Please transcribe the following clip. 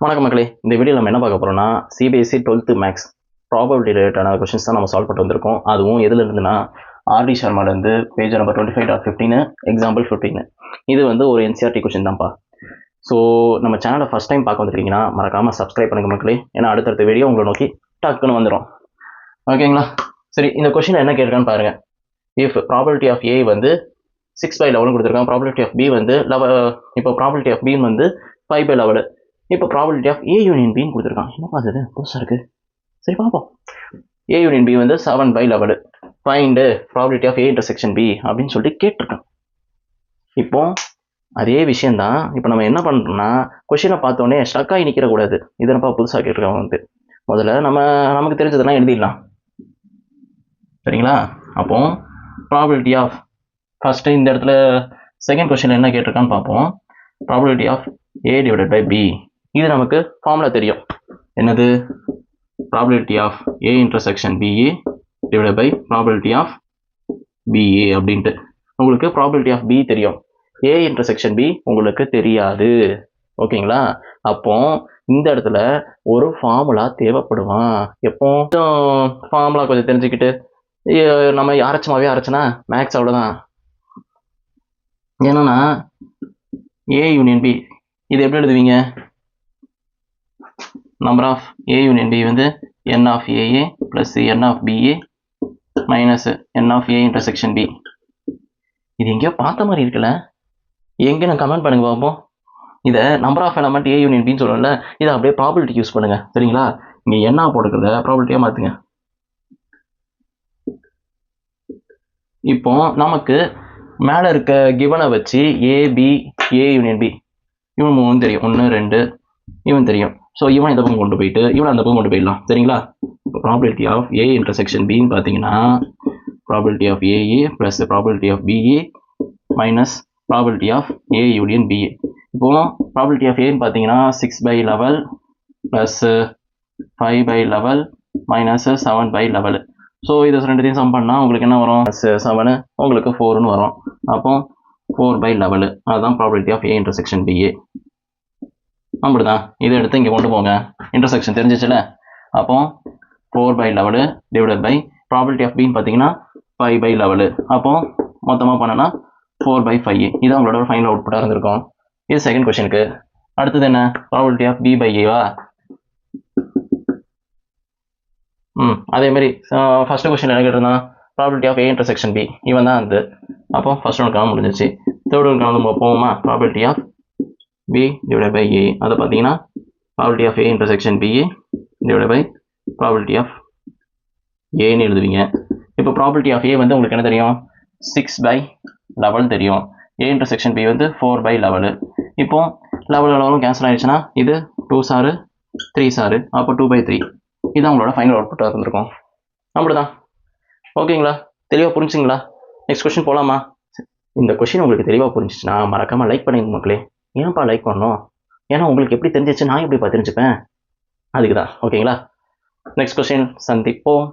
வணக்கம் மக்களே, இந்த வீடியோ நம்ம என்ன பார்க்க போறோம்னா சிபிஎஸ்சி 12th மேக்ஸ் ப்ராபபிலிட்டி ரிலேட்டடான கொஸ்டின்ஸ் தான் நம்ம சால்வ் பண்ணிட்டு வந்திருக்கோம். அதுவும் எதுல இருந்துன்னா ஆர்டி சர்மாலேருந்து பேஜ் நம்பர் 25.15 எக்ஸாம்பிள் 15. இது வந்து ஒரு என்சிஆர்டி கொஸ்டின் தான்ப்பா. ஸோ நம்ம சேனலை ஃபஸ்ட் டைம் பார்க்க வந்துருக்கீங்கன்னா மறக்காமல் சப்ஸ்கிரைப் பண்ணுங்க மக்களே, ஏன்னா அடுத்தடுத்த வீடியோ உங்களை நோக்கி டக்குன்னு வந்துடும். ஓகேங்களா? சரி, இந்த கொஸ்டின் என்ன கேட்குறான்னு பாருங்க. இஃப் ப்ராபபிலிட்டி ஆஃப் ஏ வந்து 6/11 கொடுத்துருக்கான், ப்ராபபிலிட்டி ஆஃப் பி வந்து இப்போ ப்ராபபிலிட்டி ஆஃப் பி வந்து 5/11. இப்போ ப்ராபபிலிட்டி ஆஃப் ஏ யூனியன் பின்னு கொடுத்துருக்கான். என்ன பார்த்துது புதுசாக இருக்குது. சரி பார்ப்போம். ஏ யூனியன் பி வந்து 7/11. Find probability of A intersection B அப்படின்னு சொல்லிட்டு கேட்டிருக்கோம். இப்போ அதே விஷயந்தான். இப்போ நம்ம என்ன பண்ணுறோம்னா கொஸ்டினை பார்த்தோன்னே ஸ்டக்காகி நிற்கிற கூடாது. இதனப்பா புதுசாக கேட்டிருக்காங்க வந்து முதல்ல நமக்கு தெரிஞ்சதெல்லாம் எழுதிடலாம். சரிங்களா? அப்போ ப்ராபபிலிட்டி ஆஃப் ஃபஸ்ட்டு இந்த இடத்துல செகண்ட் கொஸ்டின் என்ன கேட்டிருக்கான்னு பார்ப்போம். Probability of A divided by B. இது நமக்கு ஃபார்முலா தெரியும். என்னது? Probability of A intersection B divided by probability of B அப்படின்ட்டு. உங்களுக்கு ப்ராபபிலிட்டி ஆஃப் பி தெரியும், ஏ இன்டர்செக்ஷன் பி உங்களுக்கு தெரியாது. ஓகேங்களா? அப்போ இந்த இடத்துல ஒரு ஃபார்முலா தேவைப்படுவான். எப்போ ஃபார்முலா கொஞ்சம் தெரிஞ்சுக்கிட்டு நம்ம அரைச்சனா மேக்ஸ் அவ்வளோதான். என்னன்னா ஏ யூனியன் பி இது எப்படி எழுதுவீங்க? Number of A union B வந்து n of A plus n of B minus n of A intersection B. இது எங்கேயோ பார்த்த மாதிரி இருக்குல்ல? எங்கே நான் கமெண்ட் பண்ணுங்க பார்ப்போம். இதை number of element A union பின்னு சொல்லல, இதை அப்படியே ப்ராபபிலிட்டி யூஸ் பண்ணுங்க. சரிங்களா? இங்கே என்ன போட்டுக்கிறத ப்ராபபிலிட்டியாக மாற்றுங்க. இப்போ நமக்கு மேலே இருக்க கிவனை வச்சு ஏபி ஏ யூனியன் பி இவன் 3 தெரியும். 1 2 இவன் தெரியும். ஸோ இவன் இந்த பக்கம் கொண்டு போயிட்டு இவன் அந்த பக்கம் கொண்டு போயிடலாம். சரிங்களா? இப்போ ப்ராபபிலிட்டி ஆஃப் ஏ இன்டர்செக்ஷன் பின்னு பார்த்தீங்கன்னா probability of A plus probability of B minus probability of A union B. இப்போ ப்ராபபிலிட்டி ஆஃப் ஏன்னு பார்த்தீங்கன்னா 6/11 ப்ளஸ் 5/11 மைனஸ் 7/11. ஸோ இது ரெண்டுத்தையும் சம் பண்ணால் உங்களுக்கு என்ன வரும்? 7 உங்களுக்கு 4ன்னு வரும். அப்போ 4/11 அதுதான் probability of A intersection B. அப்படிதான். இதை எடுத்து இங்கே கொண்டு போங்க. இன்டர்செக்ஷன் தெரிஞ்சிச்சுல? அப்போ 4/11 டிவைடட் பை ப்ராபபிலிட்டி ஆஃப் பின்னு பார்த்தீங்கன்னா 5/11. அப்போ மொத்தமாக பண்ணனா 4/5. இது அவங்களோட ஃபைனல் அவுட்புட்டாக இருந்திருக்கும். இது செகண்ட் கொஸ்டினுக்கு. அடுத்தது என்ன? ப்ராபபிலிட்டி ஆஃப் பி பை ஏவா? அதேமாரி ஃபர்ஸ்ட் கொஸ்டின் என்ன கேட்டிருந்தான்? Probability of A intersection B இவன் தான் அது. அப்போ ஃபர்ஸ்ட் ஒன்று காலம் முடிஞ்சிச்சு. தேர்ட் ஒன்று காலம் போவோமா? Probability of B divide by A. அதை பார்த்தீங்கன்னா probability of A intersection B divide by probability of ஏன்னு எழுதுவீங்க. இப்போ ப்ராபபிலிட்டி ஆஃப் ஏ வந்து உங்களுக்கு என்ன தெரியும்? 6/11 தெரியும். ஏ இன்டர்செக்ஷன் பி வந்து 4/11. இப்போ 11 கேன்சல் ஆயிடுச்சுன்னா இது 2 சாரு 3 சாரு, அப்போ 2/3. இதுதான் உங்களோட ஃபைனல் அவுட்புட்டாக இருந்திருக்கும். அப்படிதான். ஓகேங்களா? தெளிவாக புரிஞ்சுங்களா? நெக்ஸ்ட் கொஸ்டின் போகலாமா? இந்த கொஸ்டின் உங்களுக்கு தெளிவாக புரிஞ்சிச்சுன்னா மறக்காமல் லைக் பண்ணிங்க மக்களே. ஏன்ப்பா லைக் பண்ணணும்? ஏன்னா உங்களுக்கு எப்படி தெரிஞ்சிச்சு, நான் எப்படிப்பா தெரிஞ்சுப்பேன்? அதுக்கு தான். ஓகேங்களா? நெக்ஸ்ட் கொஸ்டின் சந்திப்போம்.